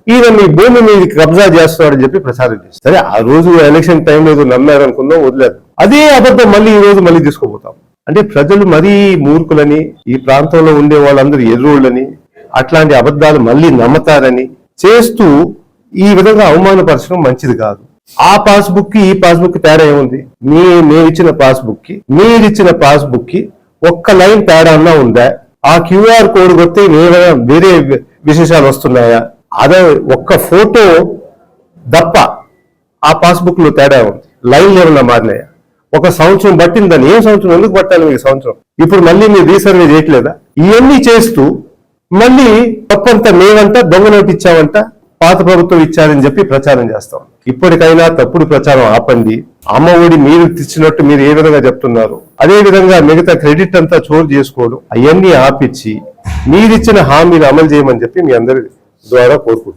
ఈయన మీ భూమి మీద కబ్జా చేస్తున్నాడని చెప్పి ప్రచారం చేస్తారు. సరే ఆ రోజు ఎలక్షన్ టైంలో ఏదో నమ్మారు అనుకుందాం, వదిలేదు. అదే అబద్ధం మళ్ళీ ఈ రోజు మళ్ళీ తీసుకుపోతాం. అంటే ప్రజలు మరీ మూర్ఖులని, ఈ ప్రాంతంలో ఉండే వాళ్ళందరూ ఎర్రోళ్ళని, అట్లాంటి అబద్ధాలు మళ్ళీ నమ్మతారని చేస్తూ ఈ విధంగా అవమానపరచడం మంచిది కాదు. ఆ పాస్బుక్ కి ఈ పాస్బుక్ తేడా ఏముంది? మేమిచ్చిన పాస్బుక్ కి మీరిచ్చిన పాస్బుక్ కి ఒక్క లైన్ తేడా అన్నా ఉందా? ఆ క్యూఆర్ కోడ్ కొడితే వేరే విశేషాలు వస్తున్నాయా? అదే ఒక్క ఫోటో తప్ప ఆ పాస్బుక్ లో తేడా ఉంది. లైన్లు ఏమన్నా మారినాయా? ఒక సంవత్సరం పట్టిందని. ఏం సంవత్సరం? ఎందుకు పట్టాలి మీకు సంవత్సరం? ఇప్పుడు మళ్ళీ మీరు రీసర్వే చేయట్లేదా? ఇవన్నీ చేస్తూ మళ్ళీ తప్పంతా మేమంట దొంగ నోటు ఇచ్చామంట, పాత ప్రభుత్వం ఇచ్చారని చెప్పి ప్రచారం చేస్తాం. ఇప్పటికైనా తప్పుడు ప్రచారం ఆపండి. అమ్మ ఒడి మీరు తెచ్చినట్టు మీరు ఏ విధంగా చెప్తున్నారు, అదే విధంగా మిగతా క్రెడిట్ అంతా చోటు చేసుకోవడం అవన్నీ ఆపిచ్చి మీరిచ్చిన హామీలు అమలు చేయమని చెప్పి మీ అందరి ద్వారా కోరుకుంటున్నాను.